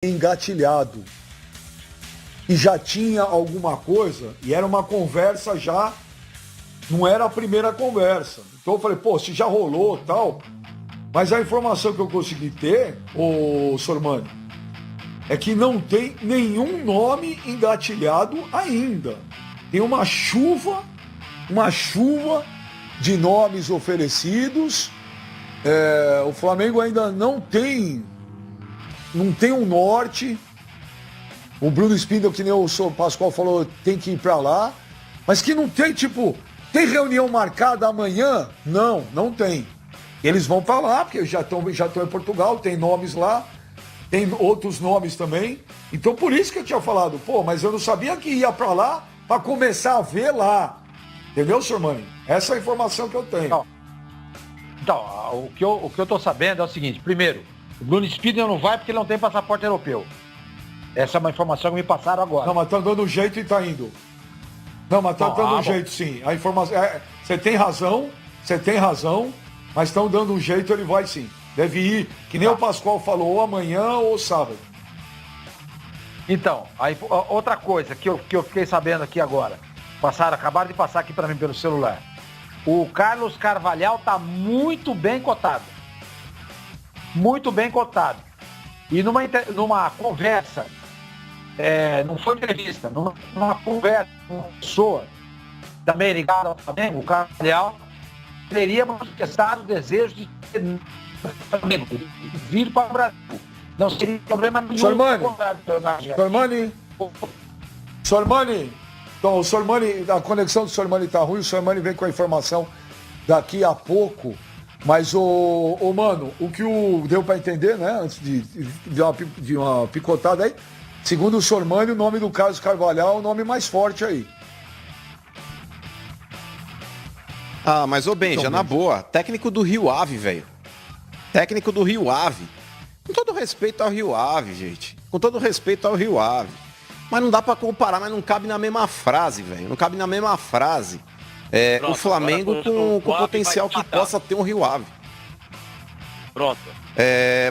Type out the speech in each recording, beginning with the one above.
engatilhado. E já tinha alguma coisa, e era uma conversa já, não era a primeira conversa. Então eu falei, pô, se já rolou e tal, mas a informação que eu consegui ter, ô Sormani, é que não tem nenhum nome engatilhado ainda. Tem uma chuva de nomes oferecidos. O Flamengo ainda não tem um norte. O Bruno Spindel, que nem o Pascoal falou, tem que ir para lá. Mas que não tem, tem reunião marcada amanhã? Não tem. Eles vão para lá, porque já estão em Portugal, tem nomes lá, tem outros nomes também. Então por isso que eu tinha falado, mas eu não sabia que ia para lá para começar a ver lá. Entendeu, Sormani? Essa é a informação que eu tenho. Então, o que eu tô sabendo é o seguinte: primeiro, o Bruno Spindel não vai porque ele não tem passaporte europeu. Essa é uma informação que me passaram agora. Não, mas tá dando um jeito e tá indo. Não, mas tá dando um jeito, sim. A informação. Você tem razão, mas estão dando um jeito, ele vai sim. Deve ir, que nem o Pascoal falou, ou amanhã ou sábado. Então, outra coisa que eu fiquei sabendo aqui agora. Acabaram de passar aqui para mim pelo celular. O Carlos Carvalhal tá muito bem cotado. Muito bem cotado. E numa conversa, não foi entrevista, numa conversa com uma pessoa também ligada ao Flamengo, o Carvalhal teria manifestado o desejo de vir para o Brasil. Não seria problema nenhum. Sormani, então o Sormani, a conexão do Sormani tá ruim, o Sormani vem com a informação daqui a pouco. Mas, mano, o que deu para entender, né, antes de uma picotada aí, segundo o Sormani, o nome do Carlos Carvalhal é o nome mais forte aí. Ah, mas Benja, então, na boa, técnico do Rio Ave, velho. Técnico do Rio Ave. Com todo respeito ao Rio Ave, gente. Com todo respeito ao Rio Ave. Mas não dá para comparar, mas não cabe na mesma frase, velho. Não cabe na mesma frase. Pronto, o Flamengo com o potencial que possa ter um Rio Ave. Pronto.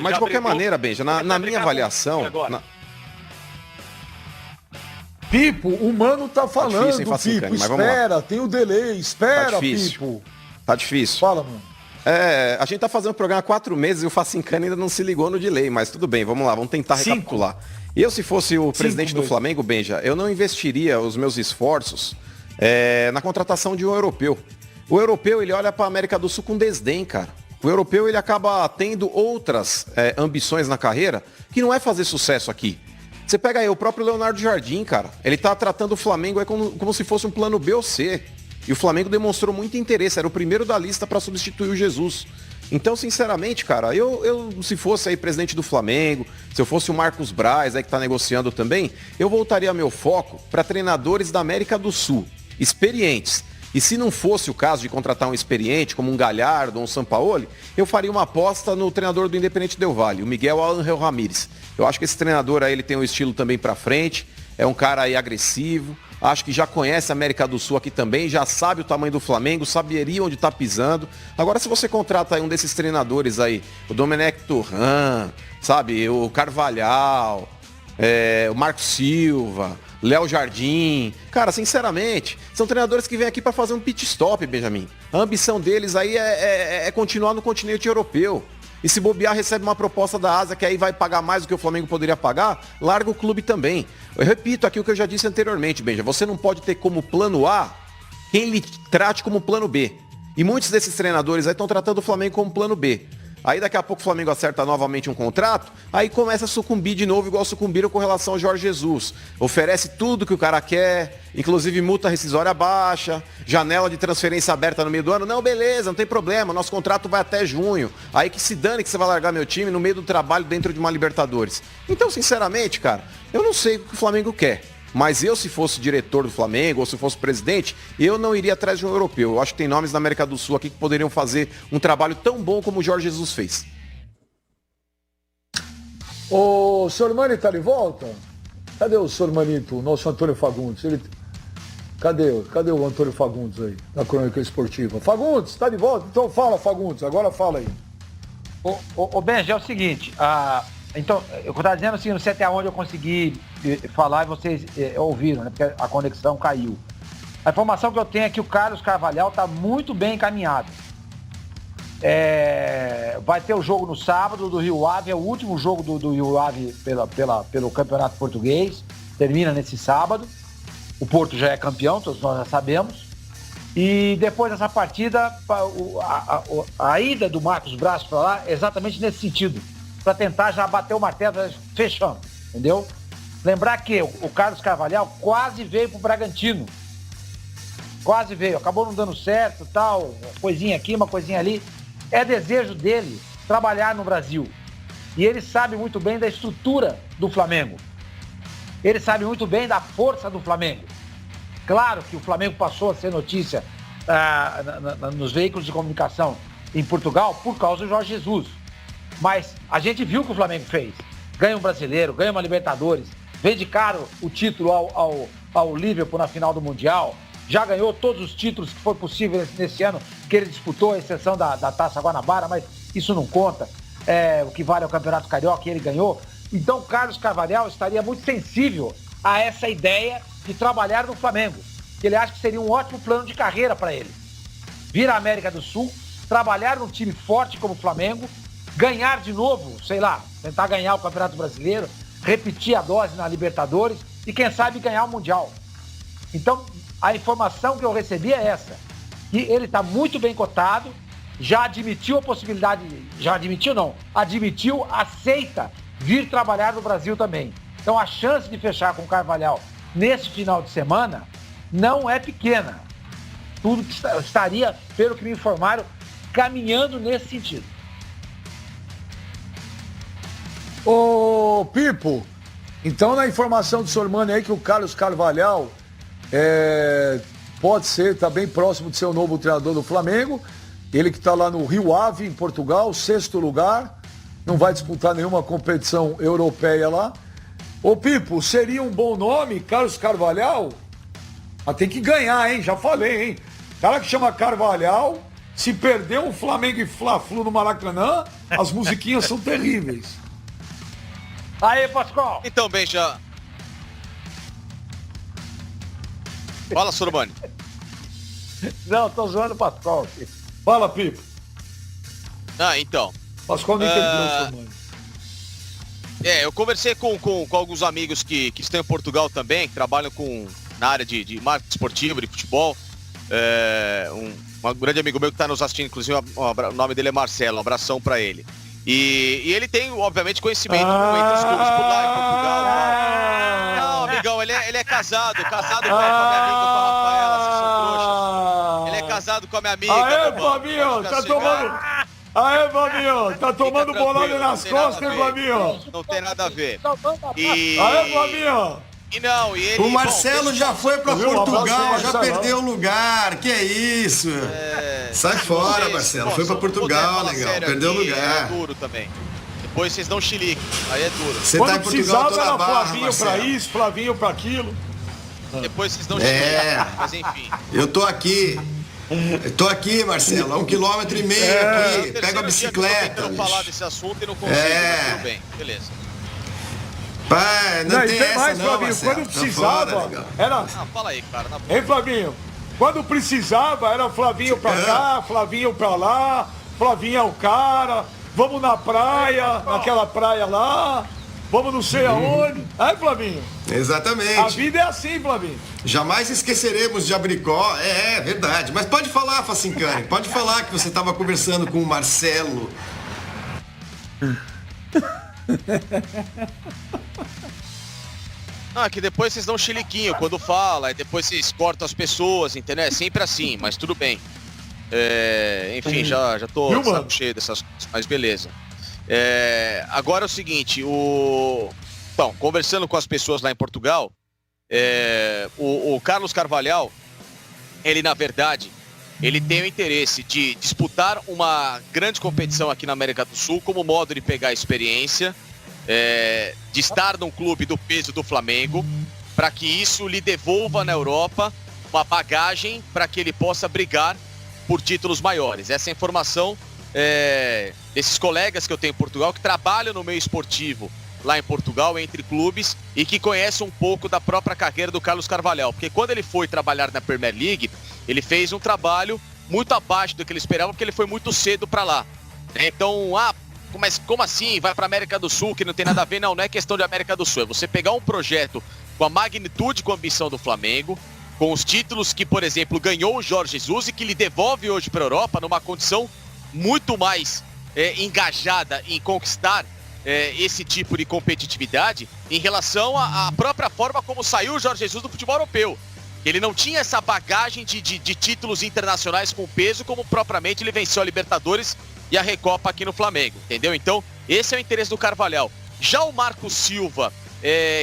Mas de qualquer maneira, Benja, na minha avaliação... Pipo, o Mano tá falando, difícil, hein, Pipo, espera, tem o delay, espera, Pipo. Tá difícil. Fala, mano. A gente tá fazendo o programa há 4 meses e o Facincani ainda não se ligou no delay, mas tudo bem, vamos lá, vamos tentar recapitular. Eu, se fosse o presidente do Flamengo, Benja, eu não investiria os meus esforços na contratação de um europeu. O europeu, ele olha para a América do Sul com desdém, cara. O europeu, ele acaba tendo outras ambições na carreira que não é fazer sucesso aqui. Você pega aí o próprio Leonardo Jardim, cara. Ele tá tratando o Flamengo como se fosse um plano B ou C. E o Flamengo demonstrou muito interesse. Era o primeiro da lista para substituir o Jesus. Então, sinceramente, cara, eu se fosse aí presidente do Flamengo, se eu fosse o Marcos Braz, aí que tá negociando também, eu voltaria meu foco para treinadores da América do Sul, experientes. E se não fosse o caso de contratar um experiente, como um Galhardo ou um Sampaoli, eu faria uma aposta no treinador do Independente Del Valle, o Miguel Ángel Ramírez. Eu acho que esse treinador aí, ele tem um estilo também pra frente, é um cara aí agressivo, acho que já conhece a América do Sul aqui também, já sabe o tamanho do Flamengo, saberia onde tá pisando. Agora, se você contrata aí um desses treinadores aí, o Domenech Torran, sabe, o Carvalhal, o Marco Silva, Léo Jardim. Cara, sinceramente, são treinadores que vêm aqui para fazer um pit stop, Benjamin. A ambição deles aí é continuar no continente europeu. E se bobear, recebe uma proposta da Ásia que aí vai pagar mais do que o Flamengo poderia pagar, larga o clube também. Eu repito aqui o que eu já disse anteriormente, Benja. Você não pode ter como plano A quem lhe trate como plano B. E muitos desses treinadores aí estão tratando o Flamengo como plano B. Aí daqui a pouco o Flamengo acerta novamente um contrato, aí começa a sucumbir de novo, igual sucumbiram com relação ao Jorge Jesus. Oferece tudo que o cara quer, inclusive multa rescisória baixa, janela de transferência aberta no meio do ano. Não, beleza, não tem problema, nosso contrato vai até junho. Aí que se dane que você vai largar meu time no meio do trabalho dentro de uma Libertadores. Então, sinceramente, cara, eu não sei o que o Flamengo quer. Mas eu, se fosse diretor do Flamengo, ou se fosse presidente, eu não iria atrás de um europeu. Eu acho que tem nomes na América do Sul aqui que poderiam fazer um trabalho tão bom como o Jorge Jesus fez. O Sormani tá de volta? Cadê o Sormanito, o nosso Antônio Fagundes? Cadê o Antônio Fagundes aí, da Crônica Esportiva? Fagundes, tá de volta? Então fala, Fagundes, agora fala aí. Benja, é o seguinte, Então, eu estava dizendo assim, não sei até onde eu consegui falar e vocês ouviram, né? Porque a conexão caiu. A informação que eu tenho é que o Carlos Carvalhal está muito bem encaminhado. Vai ter o jogo no sábado do Rio Ave, é o último jogo do Rio Ave pelo Campeonato Português, termina nesse sábado. O Porto já é campeão, todos nós já sabemos. E depois dessa partida, a ida do Marcos Braz para lá é exatamente nesse sentido, para tentar já bater o martelo, fechando, entendeu? Lembrar que o Carlos Carvalhal quase veio pro Bragantino. Quase veio, acabou não dando certo, tal, uma coisinha aqui, uma coisinha ali. É desejo dele trabalhar no Brasil. E ele sabe muito bem da estrutura do Flamengo. Ele sabe muito bem da força do Flamengo. Claro que o Flamengo passou a ser notícia nos veículos de comunicação em Portugal por causa do Jorge Jesus. Mas a gente viu o que o Flamengo fez. Ganha um brasileiro, ganha uma Libertadores, vende caro o título ao Liverpool na final do Mundial. Já ganhou todos os títulos que foi possível nesse ano que ele disputou, a exceção da Taça Guanabara, mas isso não conta. O que vale é o Campeonato Carioca que ele ganhou. Então, Carlos Carvalhal estaria muito sensível a essa ideia de trabalhar no Flamengo. Ele acha que seria um ótimo plano de carreira para ele. Vir à América do Sul, trabalhar num time forte como o Flamengo, ganhar de novo, sei lá, tentar ganhar o Campeonato Brasileiro, repetir a dose na Libertadores e, quem sabe, ganhar o Mundial. Então, a informação que eu recebi é essa, que ele está muito bem cotado, já admitiu a possibilidade, admitiu, aceita vir trabalhar no Brasil também. Então a chance de fechar com o Carvalhal nesse final de semana não é pequena. Tudo que estaria, pelo que me informaram, caminhando nesse sentido. Ô, Pipo, então na informação do Sormani aí que o Carlos Carvalhal pode ser, está bem próximo de ser o novo treinador do Flamengo. Ele que está lá no Rio Ave, em Portugal, 6º lugar, não vai disputar nenhuma competição europeia lá. Ô Pipo, seria um bom nome, Carlos Carvalhal? Mas tem que ganhar, hein? Já falei, hein? Cara que chama Carvalhal, se perder um Flamengo e Fla-Flu no Maracanã, as musiquinhas são terríveis. Aí, Pascoal! Então, Benja. Fala, Sormani. Não, tô zoando o Pascoal aqui. Fala, Pipo. Então. Pascoal não entendeu, Sormani. Eu conversei com alguns amigos que estão em Portugal também, que trabalham na área de marketing esportivo, de futebol. Um grande amigo meu que está nos assistindo, inclusive o nome dele é Marcelo, um abração para ele. E ele tem, obviamente, conhecimento entre os clubes por lá em Portugal. Não, amigão, ele é casado com a minha amiga, com a Rafaela, vocês são trouxas. Ele é casado com a minha amiga. Aê, Fabinho, tá tomando... Aê, Fabinho, tá tomando bolada nas costas, hein, Fabinho? Não tem nada a ver. Aê, Fabinho. O Marcelo já foi pra Portugal, já perdeu o lugar, que é isso? Sai fora, Marcelo, foi pra Portugal, legal, perdeu o lugar. É duro também. Depois vocês dão chilique, aí é duro. Você tá em Portugal toda era barra, Flavinho Marcelo. pra isso, Flavinho pra aquilo. Depois vocês dão chilique, mas enfim. Eu tô aqui, Marcelo, a 1,5 km aqui, pega a bicicleta. Eu falar desse assunto e não consigo, mas tudo bem, beleza. Pai, não tem essa mais, não, Flavinho. Marcelo. Quando precisava, era... Fala aí, cara, na boa. Hein, Flavinho? Quando precisava, era Flavinho pra cá, Flavinho pra lá, Flavinho é o cara, vamos na praia, naquela praia lá, vamos não sei aonde. Aí, Flavinho? Exatamente. A vida é assim, Flavinho. Jamais esqueceremos de Abricó, é verdade. Mas pode falar, Facincani, pode falar que você estava conversando com o Marcelo. Que depois vocês dão um chiliquinho quando fala, e depois vocês cortam as pessoas, entendeu? É sempre assim, mas tudo bem. Enfim, já tô de saco cheio dessas coisas, mas beleza. Agora é o seguinte, então, conversando com as pessoas lá em Portugal, o Carlos Carvalhal, ele na verdade, ele tem o interesse de disputar uma grande competição aqui na América do Sul como modo de pegar experiência, de estar num clube do peso do Flamengo, para que isso lhe devolva na Europa uma bagagem para que ele possa brigar por títulos maiores. Essa informação desses colegas que eu tenho em Portugal, que trabalham no meio esportivo lá em Portugal, entre clubes, e que conhecem um pouco da própria carreira do Carlos Carvalhal. Porque quando ele foi trabalhar na Premier League, ele fez um trabalho muito abaixo do que ele esperava, porque ele foi muito cedo para lá. Então, mas como assim? Vai para América do Sul, que não tem nada a ver? Não, não é questão de América do Sul. É você pegar um projeto com a magnitude, com a ambição do Flamengo, com os títulos que, por exemplo, ganhou o Jorge Jesus e que lhe devolve hoje para a Europa numa condição muito mais engajada em conquistar esse tipo de competitividade em relação à própria forma como saiu o Jorge Jesus do futebol europeu. Ele não tinha essa bagagem de títulos internacionais com peso como propriamente ele venceu a Libertadores e a Recopa aqui no Flamengo, entendeu? Então, esse é o interesse do Carvalhal. Já o Marco Silva,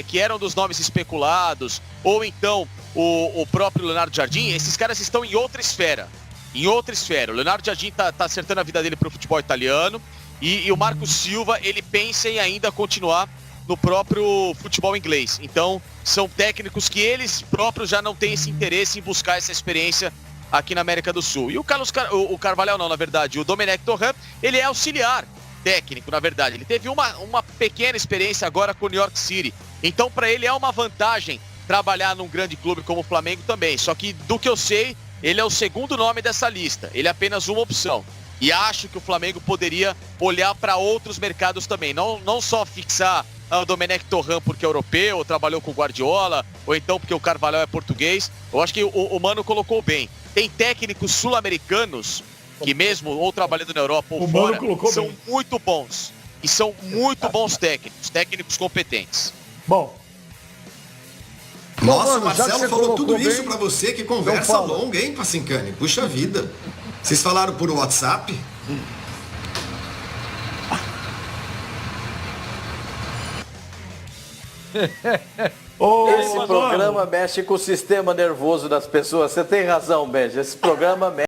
que era um dos nomes especulados, ou então o próprio Leonardo Jardim, esses caras estão em outra esfera. Em outra esfera. O Leonardo Jardim tá acertando a vida dele para o futebol italiano e o Marco Silva, ele pensa em ainda continuar no próprio futebol inglês. Então, são técnicos que eles próprios já não têm esse interesse em buscar essa experiência aqui na América do Sul. E o Carvalhal não, na verdade. O Domenech Torrent, ele é auxiliar técnico, na verdade. Ele teve uma pequena experiência agora com o New York City. Então, para ele é uma vantagem trabalhar num grande clube como o Flamengo também. Só que, do que eu sei, ele é o segundo nome dessa lista. Ele é apenas uma opção. E acho que o Flamengo poderia olhar para outros mercados também. Não só fixar o Domenech Torrent porque é europeu, ou trabalhou com o Guardiola, ou então porque o Carvalhal é português. Eu acho que o Mano colocou bem. Tem técnicos sul-americanos que mesmo ou trabalhando na Europa ou fora, são muito bons. E são muito bons técnicos competentes. Bom. Nossa, o Marcelo falou tudo isso pra você, que conversa longa, hein, Pacincani? Puxa vida. Vocês falaram por WhatsApp? Esse programa mexe com o sistema nervoso das pessoas. Você tem razão, Benja. Esse programa mexe.